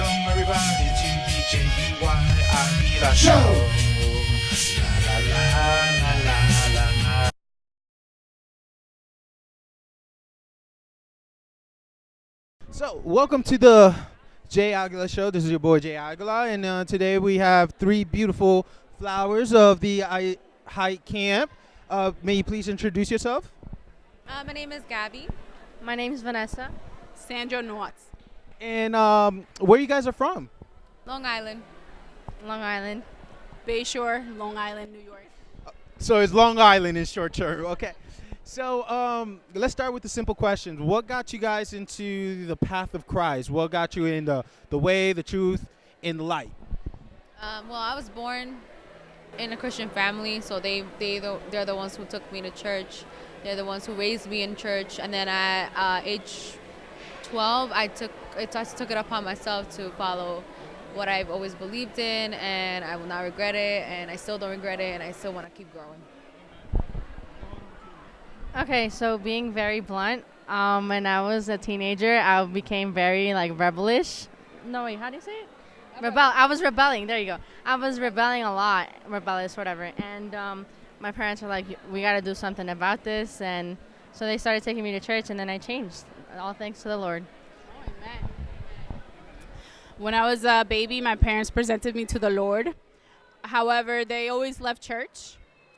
everybody to the JBY Show. La la la la la la. So, welcome to the Jay Aguilar Show. This is your boy Jay Aguilar, and today we have three beautiful flowers of the Height Camp. May you please introduce yourself? My name is Gabby. My name is Vanessa. Sandra Norts. And where you guys are from? Long Island. Long Island. Bayshore, Long Island, New York. So it's Long Island in short term. Okay. So let's start with the simple questions. What got you guys into the path of Christ? What got you in the way, the truth, and the light? Well, I was born in a Christian family, so they're the ones who took me to church. They're the ones who raised me in church, and then at age 12, I took it upon myself to follow what I've always believed in, and I will not regret it, and I still don't regret it, and I still want to keep growing. Okay, so being very blunt, when I was a teenager, I became very rebellish. No, wait, how do you say it? I was rebelling. There you go. I was rebelling a lot, rebellious, whatever. And my parents were like, "We got to do something about this," and so they started taking me to church, and then I changed. All thanks to the Lord. Oh, amen. When I was a baby, my parents presented me to the Lord. However, they always left church.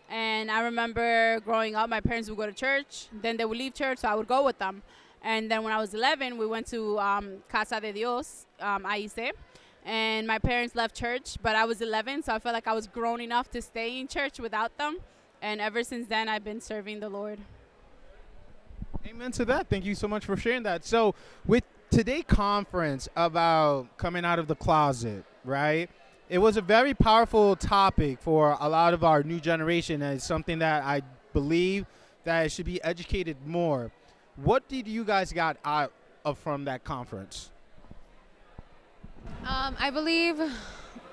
And I remember growing up, my parents would go to church, then they would leave church, so I would go with them. And then when I was 11, we went to Casa de Dios, AIC, and my parents left church, but I was 11, so I felt like I was grown enough to stay in church without them. And ever since then, I've been serving the Lord. Amen to that. Thank you so much for sharing that. So with today's conference about coming out of the closet, right? It was a very powerful topic for a lot of our new generation, and it's something that I believe that it should be educated more. What did you guys got out of from that conference? I believe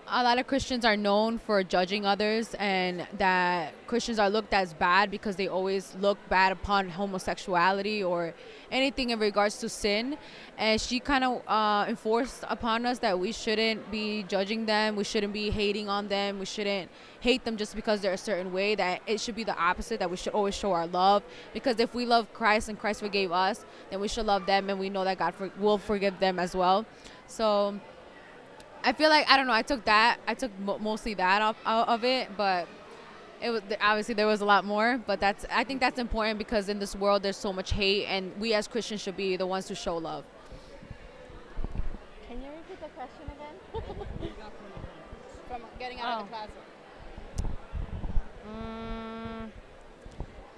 a lot of Christians are known for judging others, and that Christians are looked as bad because they always look bad upon homosexuality or anything in regards to sin. And she kind of enforced upon us that we shouldn't be judging them, we shouldn't be hating on them, we shouldn't hate them just because they're a certain way, that it should be the opposite, that we should always show our love, because if we love Christ and Christ forgave us, then we should love them, and we know that God will forgive them as well. So I feel like, I don't know, I took mostly that out of it, but it was obviously there was a lot more, but I think that's important, because in this world there's so much hate, and we as Christians should be the ones who show love. Can you repeat the question again? From getting out of the closet.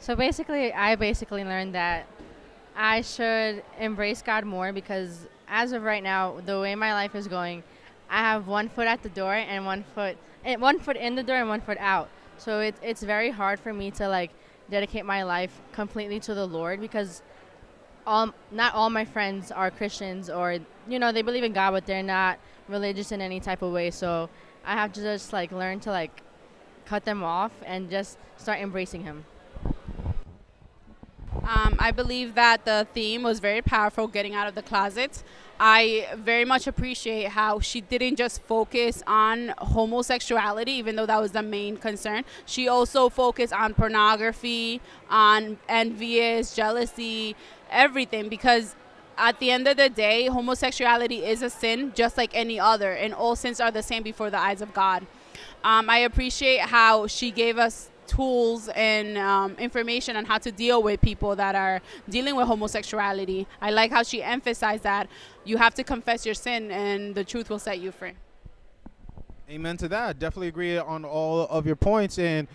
So I basically learned that I should embrace God more, because as of right now, the way my life is going, I have one foot at the door and one foot in the door and one foot out. So it's very hard for me to dedicate my life completely to the Lord, because not all my friends are Christians, or they believe in God, but they're not religious in any type of way. So I have to just learn to cut them off and just start embracing Him. I believe that the theme was very powerful, getting out of the closet. I very much appreciate how she didn't just focus on homosexuality, even though that was the main concern. She also focused on pornography, on envious, jealousy, everything, because at the end of the day, homosexuality is a sin just like any other, and all sins are the same before the eyes of God. I appreciate how she gave us tools and information on how to deal with people that are dealing with homosexuality. I like how she emphasized that you have to confess your sin and the truth will set you free. Amen to that. Definitely agree on all of your points, and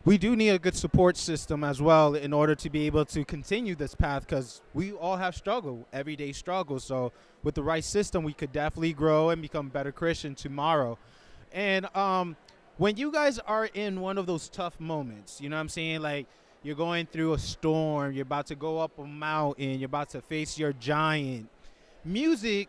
we do need a good support system as well in order to be able to continue this path, because we all have everyday struggle. So with the right system, we could definitely grow and become better Christians tomorrow. And when you guys are in one of those tough moments, you know what I'm saying? Like, you're going through a storm, you're about to go up a mountain, you're about to face your giant. Music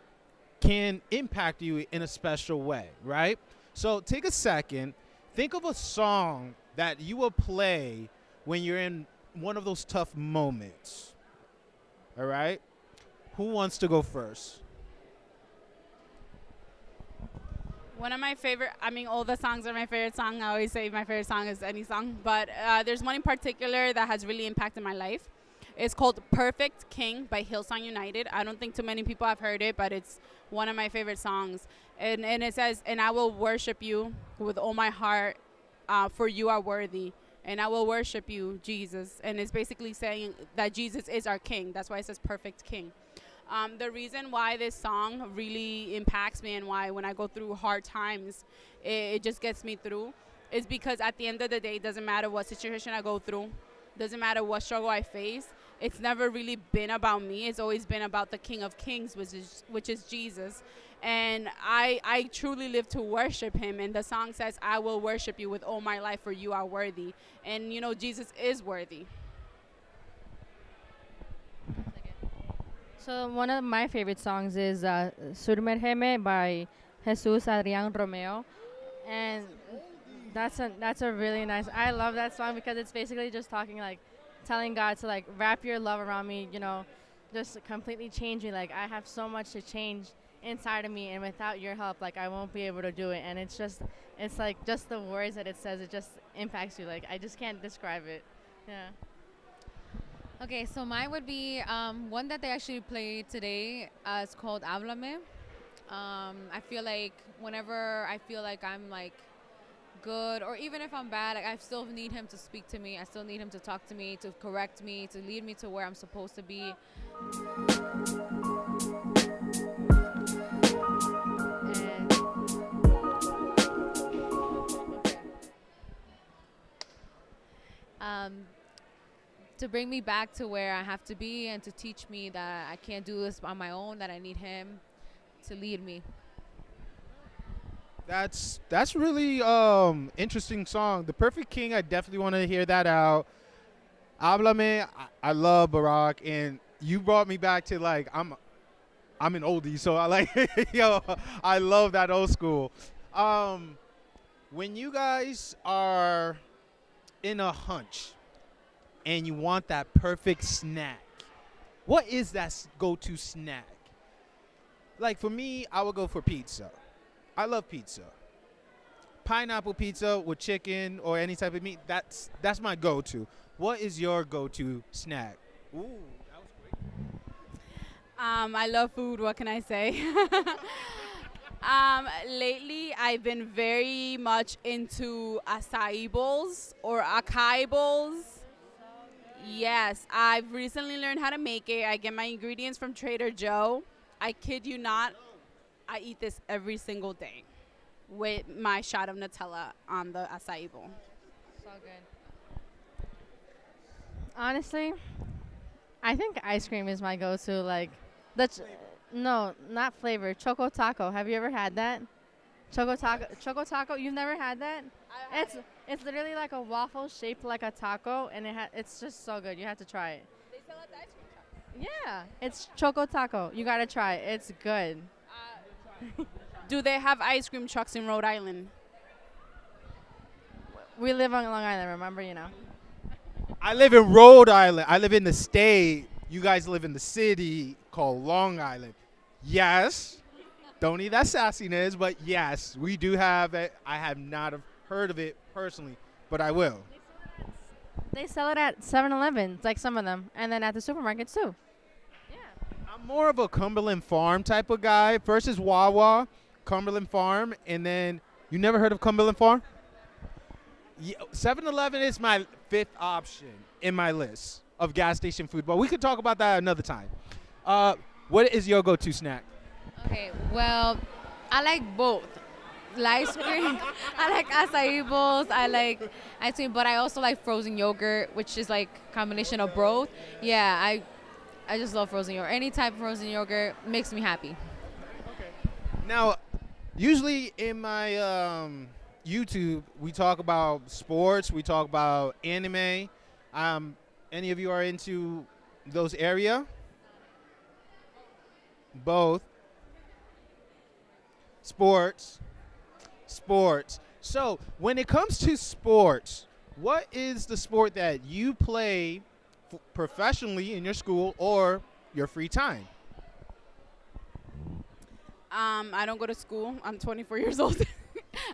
can impact you in a special way, right? So take a second, think of a song that you will play when you're in one of those tough moments. All right? Who wants to go first? One of my favorite, I mean, all the songs are my favorite song. I always say my favorite song is any song. But there's one in particular that has really impacted my life. It's called Perfect King by Hillsong United. I don't think too many people have heard it, but it's one of my favorite songs. And it says, and I will worship you with all my heart, for you are worthy. And I will worship you, Jesus. And it's basically saying that Jesus is our king. That's why it says perfect king. The reason why this song really impacts me and why when I go through hard times, it just gets me through is because at the end of the day, it doesn't matter what situation I go through, doesn't matter what struggle I face. It's never really been about me. It's always been about the King of Kings, which is Jesus. And I truly live to worship him. And the song says, I will worship you with all my life, for you are worthy. And, you know, Jesus is worthy. So one of my favorite songs is Surmergeme by Jesus Adrian Romeo. And that's a really nice, I love that song because it's basically just talking like, telling God to like wrap your love around me, you know, just completely change me. Like I have so much to change inside of me, and without your help, like I won't be able to do it. And it's like just the words that it says, it just impacts you. Like I just can't describe it. Yeah. Okay, so mine would be one that they actually played today. It's called Háblame. I feel like whenever I feel like I'm like good, or even if I'm bad, like I still need him to speak to me. I still need him to talk to me, to correct me, to lead me to where I'm supposed to be. And to bring me back to where I have to be, and to teach me that I can't do this on my own, that I need him to lead me. That's really interesting song. The Perfect King, I definitely want to hear that out. Háblame, I love Barack, and you brought me back to like I'm an oldie, so I like I love that old school. When you guys are in a hunch and you want that perfect snack, what is that go-to snack? Like for me, I would go for pizza. I love pizza. Pineapple pizza with chicken or any type of meat, that's my go-to. What is your go-to snack? Ooh, that was quick. I love food. What can I say? Lately, I've been very much into acai bowls or acai bowls. Yes, I've recently learned how to make it. I get my ingredients from Trader Joe. I kid you not, I eat this every single day with my shot of Nutella on the acai bowl. So good. Honestly, I think ice cream is my go-to. Like, no, not flavor. Choco taco. Have you ever had that? Choco taco. Choco taco. You've never had that? It's literally like a waffle shaped like a taco, and it's just so good. You have to try it. They sell at the ice cream shop. Yeah, it's choco taco. You gotta try it. It's good. Do they have ice cream trucks in Rhode Island? We live on Long Island, remember, you know. I live in Rhode Island. I live in the state. You guys live in the city called Long Island. Yes. Don't need that sassiness, but yes, we do have it. I have not heard of it personally, but I will. They sell it at 7-Eleven, like some of them, and then at the supermarkets too. Yeah. I'm more of a Cumberland Farm type of guy. First is Wawa, Cumberland Farm, and then you never heard of Cumberland Farm? Yeah, 7-Eleven is my fifth option in my list of gas station food, but we could talk about that another time. What is your go-to snack? Okay, well, I like both. Ice cream. I like acai bowls. I like ice cream, but I also like frozen yogurt, which is like a combination of both. Yeah, I just love frozen yogurt. Any type of frozen yogurt makes me happy. Now, usually in my YouTube, we talk about sports, we talk about anime. Any of you are into those area? Both. Sports. So, when it comes to sports, what is the sport that you play professionally in your school or your free time? I don't go to school. I'm 24 years old.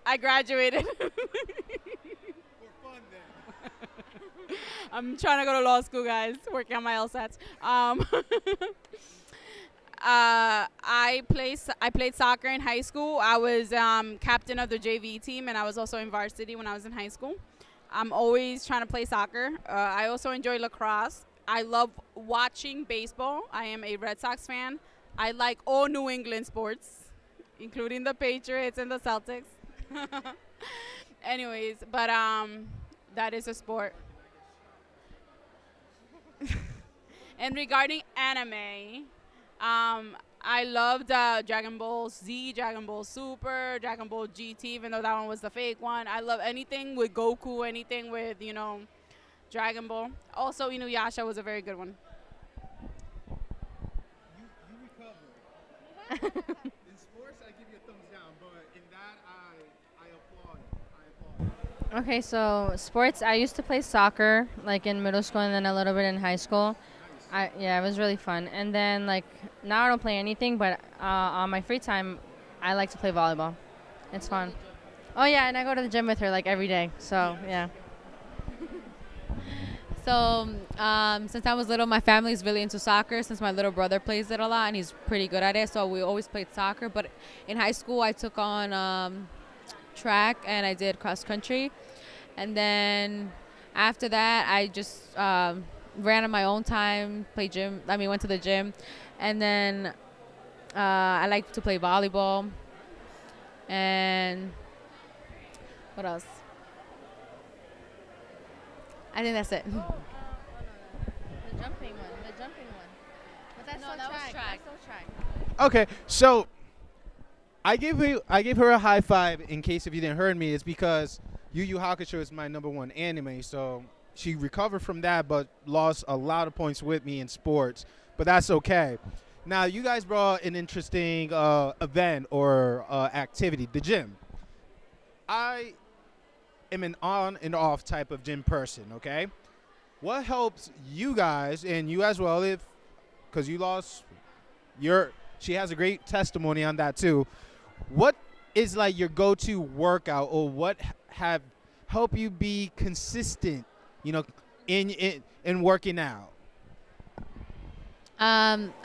I graduated. I'm trying to go to law school, guys. Working on my LSATs. I played soccer in high school. I was captain of the JV team, and I was also in varsity when I was in high school. I'm always trying to play soccer. I also enjoy lacrosse. I love watching baseball. I am a Red Sox fan. I like all New England sports, including the Patriots and the Celtics. Anyways, but that is a sport. And regarding anime, I loved Dragon Ball Z, Dragon Ball Super, Dragon Ball GT, even though that one was the fake one. I love anything with Goku, anything with, Dragon Ball. Also, Inuyasha was a very good one. You recover. In sports, I give you a thumbs down, but in that, I applaud. I applaud. Okay, so sports. I used to play soccer, like in middle school, and then a little bit in high school. Yeah, it was really fun. And then like now I don't play anything, but on my free time, I like to play volleyball. It's fun. Oh yeah, and I go to the gym with her like every day. So yeah. So since I was little, my family is really into soccer. Since my little brother plays it a lot, and he's pretty good at it, so we always played soccer. But in high school, I took on track and I did cross country, and then after that, I just ran on my own time, went to the gym, and then I like to play volleyball. And what else? I think that's it. The jumping one. But that's No, still that was track. track. That's still track. Okay, so I gave her a high five in case if you didn't hear me. It's because Yu Yu Hakusho is my #1 anime, so she recovered from that, but lost a lot of points with me in sports. But that's okay. Now you guys brought an interesting event or activity, the gym. I am an on and off type of gym person. Okay, what helps you guys and you as well, because you lost she has a great testimony on that too. What is like your go-to workout, or what have helped you be consistent, in working out?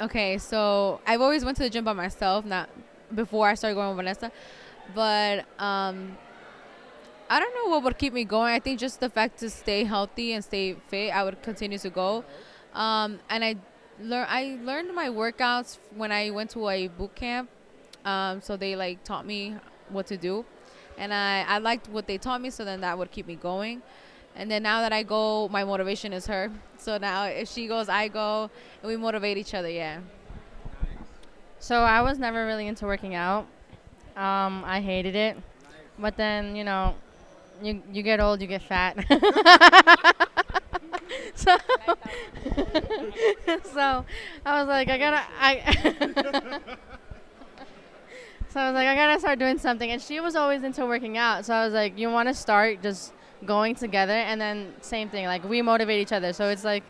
Okay, so I've always went to the gym by myself, not before I started going with Vanessa. But I don't know what would keep me going. I think just the fact to stay healthy and stay fit, I would continue to go. And I learned my workouts when I went to a boot camp. So they taught me what to do, and I liked what they taught me. So then that would keep me going. And then now that I go, my motivation is her. So now if she goes, I go, and we motivate each other. Yeah. So I was never really into working out. I hated it. But then, you get old, you get fat. so, so I was like, so I was like, I gotta start doing something. And she was always into working out. So I was like, you want to start just going together? And then same thing, like we motivate each other. So it's like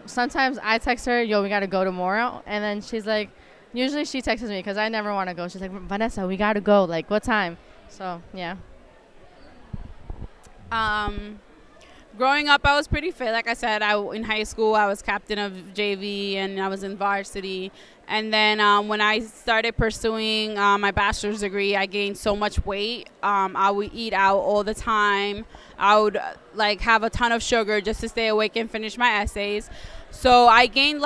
sometimes I text her, yo, we got to go tomorrow. And then she's like, usually she texts me because I never want to go. She's like, Vanessa, we got to go. Like, what time? So, yeah. Growing up, I was pretty fit. Like I said, in high school, I was captain of JV and I was in varsity. And then when I started pursuing my bachelor's degree, I gained so much weight. I would eat out all the time. I would have a ton of sugar just to stay awake and finish my essays. So I gained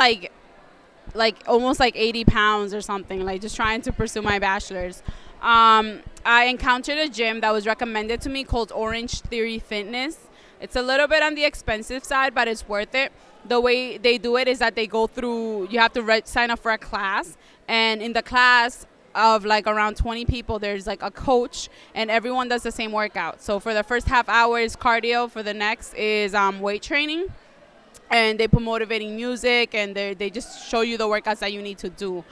almost 80 pounds or something, just trying to pursue my bachelor's. I encountered a gym that was recommended to me called Orange Theory Fitness. It's a little bit on the expensive side, but it's worth it. The way they do it is that they go through, you have to sign up for a class. And in the class of around 20 people, there's a coach, and everyone does the same workout. So for the first half hour is cardio, for the next is weight training. And they put motivating music, and they just show you the workouts that you need to do.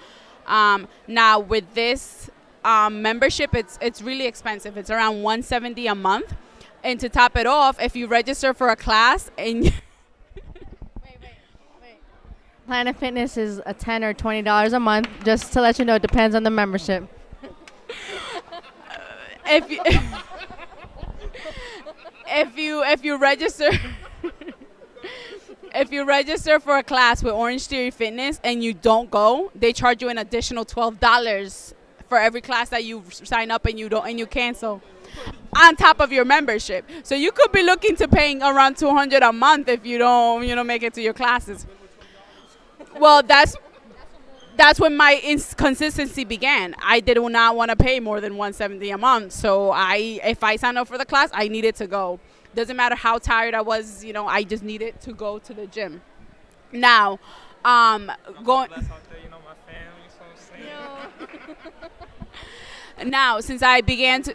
Now with this membership, it's really expensive. It's around $170 a month. And to top it off, if you register for a class and Wait. Planet Fitness is $10 or $20 a month. Just to let you know, it depends on the membership. if you if you register if you register for a class with Orange Theory Fitness and you don't go, they charge you an additional $12 for every class that you sign up and you cancel, on top of your membership. So you could be looking to paying around $200 a month if you don't make it to your classes. Well, that's when my inconsistency began. I did not want to pay more than $170 a month. So if I signed up for the class, I needed to go. Doesn't matter how tired I was, I just needed to go to the gym. Now, going. Now, since I began to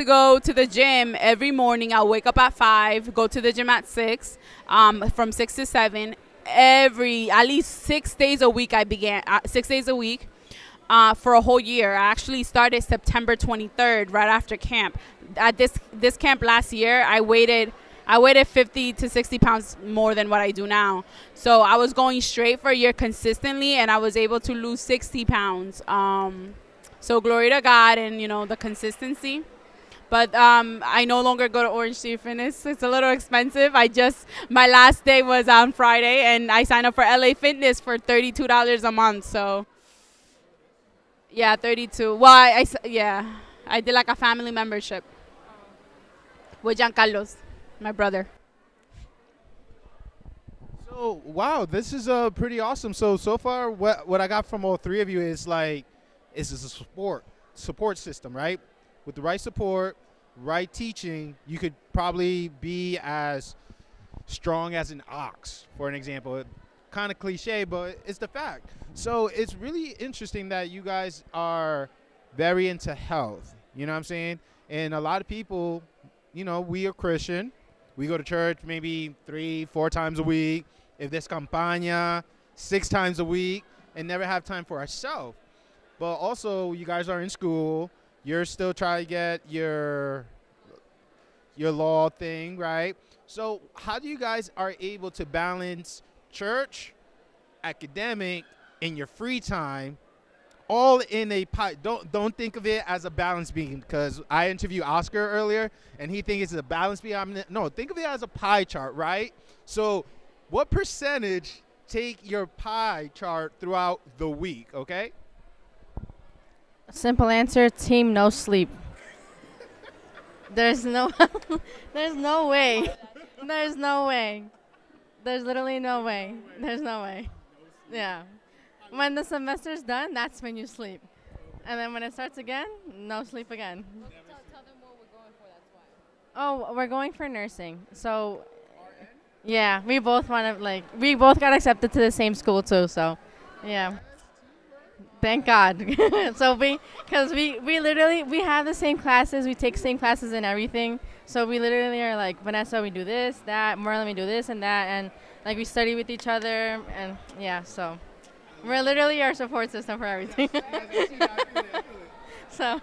go to the gym every morning, I'll wake up at 5, go to the gym at 6, from 6 to 7. At least 6 days a week. I began 6 days a week for a whole year. I actually started September 23rd, right after camp. At this camp last year, I weighted 50 to 60 pounds more than what I do now. So I was going straight for a year consistently, and I was able to lose 60 pounds. So glory to God and, the consistency. But I no longer go to Orange Theory Fitness. It's a little expensive. My last day was on Friday, and I signed up for LA Fitness for $32 a month. So, yeah, 32. Well, I did like a family membership with Giancarlos, my brother. So, wow, this is pretty awesome. So far, what I got from all three of you is a support system, right? With the right support, right teaching, you could probably be as strong as an ox, for an example. Kind of cliche, but it's the fact. So it's really interesting that you guys are very into health. You know what I'm saying? And a lot of people, we are Christian. We go to church maybe 3-4 times a week. If there's campaña, 6 times a week, and never have time for ourselves. But also, you guys are in school. You're still trying to get your law thing, right? So how do you guys are able to balance church, academic, and your free time all in a pie? Don't think of it as a balance beam, because I interviewed Oscar earlier, and he thinks it's a balance beam. No, think of it as a pie chart, right? So what percentage take your pie chart throughout the week, okay? Simple answer, team no sleep. There's no way. There's no way. There's literally no way. There's no way. Yeah. When the semester's done, that's when you sleep. And then when it starts again, no sleep again. Tell them what we're going for, that's why. Oh, we're going for nursing. So, yeah, we both got accepted to the same school too, so, yeah. Thank God. So because we literally, we have the same classes, we take same classes and everything. So we literally are like, Vanessa, we do this, that, Marlon, we do this and that. And like we study with each other and yeah, so we're literally our support system for everything. So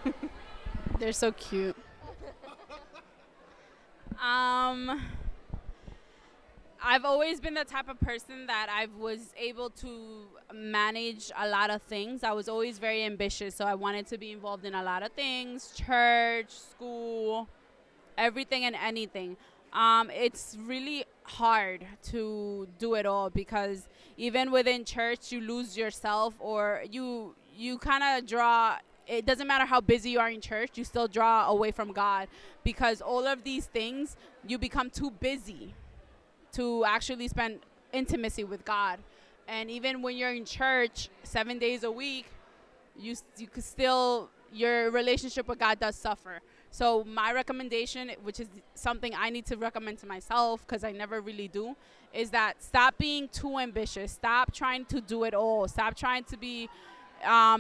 They're so cute. I've always been the type of person that I was able to manage a lot of things. I was always very ambitious, so I wanted to be involved in a lot of things, church, school, everything and anything. It's really hard to do it all because even within church, you lose yourself or you kind of draw. It doesn't matter how busy you are in church, you still draw away from God because all of these things, you become too busy to actually spend intimacy with God. And even when you're in church 7 days a week, you could still, your relationship with God does suffer. So my recommendation, which is something I need to recommend to myself because I never really do, is that stop being too ambitious. Stop trying to do it all. Stop trying to be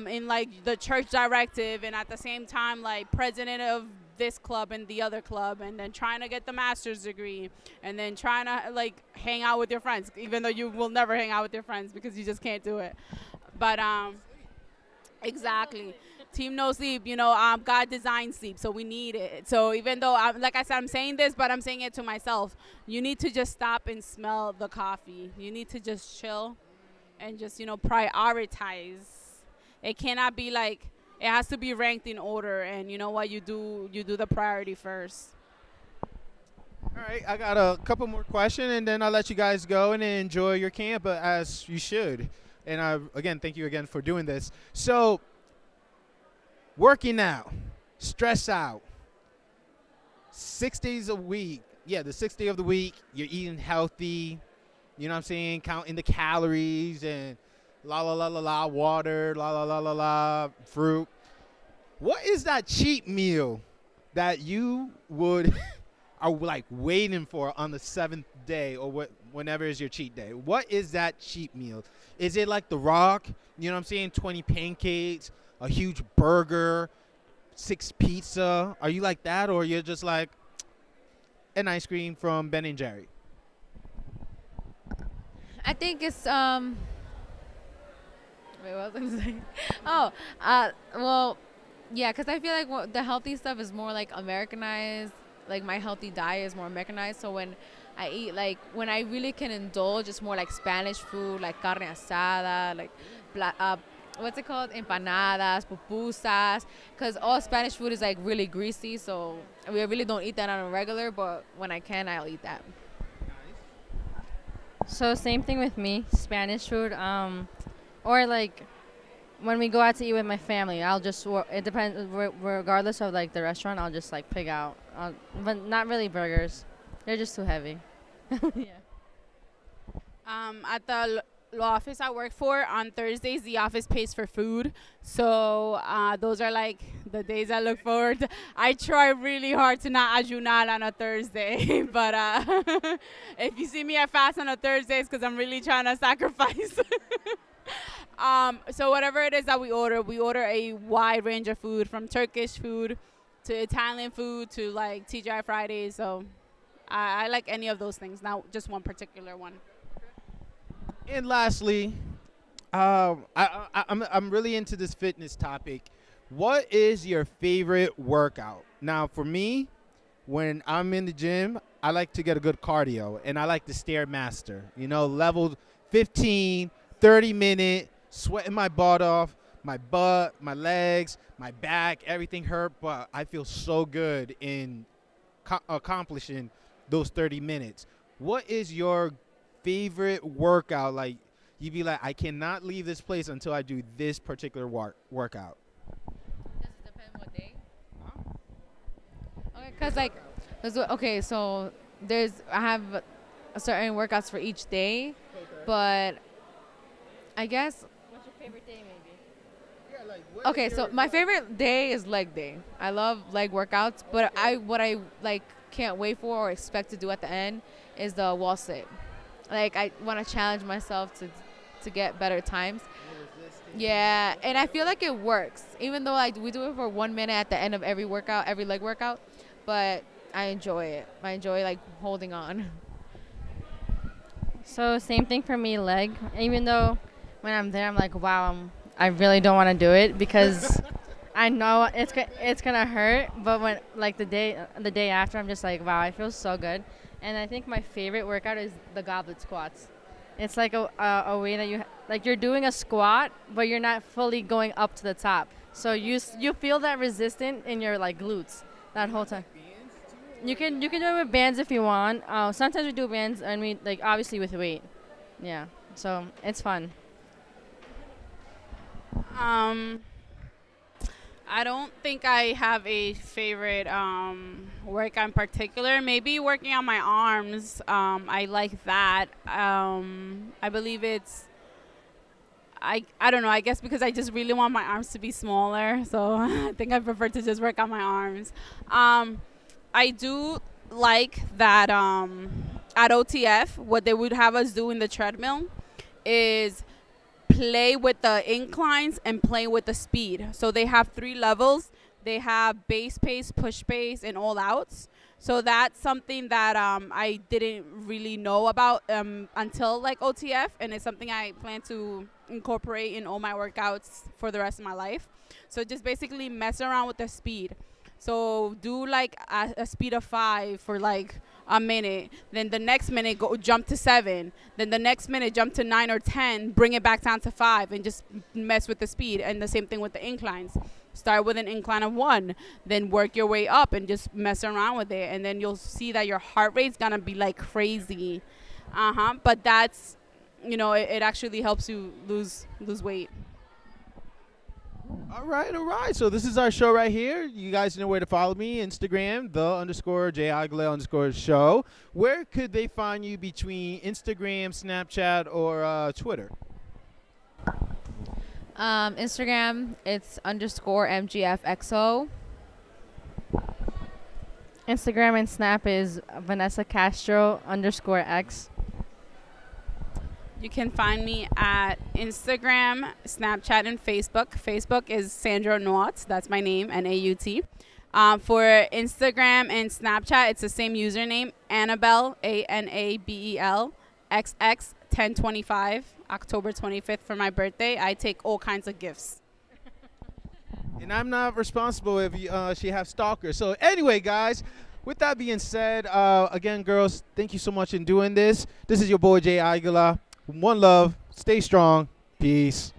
in like the church directive and at the same time like president of this club and the other club and then trying to get the master's degree and then trying to like hang out with your friends, even though you will never hang out with your friends because you just can't do it. But exactly. Team no sleep, God designed sleep, so we need it. So even though, like I said, I'm saying this, but I'm saying it to myself. You need to just stop and smell the coffee. You need to just chill and just, prioritize. It cannot be like, it has to be ranked in order, and you know what, you do the priority first. All right, I got a couple more questions, and then I'll let you guys go and enjoy your camp as you should. And again, thank you again for doing this. So, working out, stress out, 6 days a week. Yeah, the 6th day of the week, you're eating healthy. You know what I'm saying? Counting the calories and la la la la la water, la la la la la fruit. What is that cheat meal that you would are like waiting for on the 7th day or whenever is your cheat day? What is that cheat meal? Is it like The Rock? You know what I'm saying? 20 pancakes, a huge burger, 6 pizza. Are you like that, or you're just like an ice cream from Ben and Jerry? I think it's Wait, what was I gonna say? Oh, well, yeah, because I feel like the healthy stuff is more like Americanized. Like my healthy diet is more Americanized. So when I eat, like when I really can indulge, it's more like Spanish food, like carne asada, like what's it called? Empanadas, pupusas. Because all Spanish food is like really greasy. So we really don't eat that on a regular. But when I can, I'll eat that. So same thing with me, Spanish food, or like when we go out to eat with my family, I'll just it depends regardless of like the restaurant. I'll just like pick out, but not really burgers. They're just too heavy. Yeah. At the law office I work for, on Thursdays the office pays for food, so those are like the days I look forward to. I try really hard to not ayunar on a Thursday, but if you see me at fast on a Thursday, it's because I'm really trying to sacrifice. So whatever it is that we order a wide range of food, from Turkish food to Italian food to like TGI Fridays. So I like any of those things, not just one particular one. And lastly, I'm really into this fitness topic. What is your favorite workout? Now, for me, when I'm in the gym, I like to get a good cardio, and I like the Stairmaster. You know, level 15, 30-minute, sweating my butt off, my butt, my legs, my back, everything hurt, but I feel so good in accomplishing those 30 minutes. What is your favorite workout? Like, you'd be like, I cannot leave this place until I do this particular workout. Does it depend what day? Okay, okay, so I have certain workouts for each day, but I guess. What's your favorite day, maybe? Yeah, like, Okay, so my favorite day is leg day. I love leg workouts, but what I like can't wait for or expect to do at the end is the wall sit. Like, I want to challenge myself to get better times. Yeah, and I feel like it works, even though we do it for 1 minute at the end of every leg workout, but I enjoy it. I enjoy like holding on. So same thing for me, leg. Even though when I'm there, I'm like, wow, I really don't want to do it because I know it's gonna hurt. But when like the day after, I'm just like, wow, I feel so good. And I think my favorite workout is the goblet squats. It's like a way that you're doing a squat, but you're not fully going up to the top. So you feel that resistance in your like glutes that whole time. You can do it with bands if you want. Sometimes we do bands, and we like obviously with weight. Yeah, so it's fun. I don't think I have a favorite workout in particular. Maybe working on my arms. I like that. I believe I don't know. I guess because I just really want my arms to be smaller, so I think I prefer to just work on my arms. I do like that at OTF, what they would have us do in the treadmill is play with the inclines and play with the speed. So they have 3 levels. They have base pace, push pace, and all outs. So that's something that I didn't really know about until like OTF, and it's something I plan to incorporate in all my workouts for the rest of my life. So just basically mess around with the speed. So do like a speed of 5 for like a minute. Then the next minute jump to 7. Then the next minute jump to 9 or 10. Bring it back down to 5 and just mess with the speed. And the same thing with the inclines. Start with an incline of 1, then work your way up and just mess around with it, and then you'll see that your heart rate's gonna be like crazy. But that's, it actually helps you lose weight. All right. So this is our show right here. You guys know where to follow me. Instagram, _JAguilera_show. Where could they find you between Instagram, Snapchat, or Twitter? Instagram, it's _MGFXO. Instagram and Snap is Vanessa Castro _X. You can find me at Instagram, Snapchat, and Facebook. Facebook is Sandra Naut. That's my name, Naut. For Instagram and Snapchat, it's the same username, Annabelle, ANABEL, XX 1025, October 25th for my birthday. I take all kinds of gifts. And I'm not responsible if she has stalkers. So anyway, guys, with that being said, again, girls, thank you so much in doing this. This is your boy, Jay Aguilar. One love. Stay strong. Peace.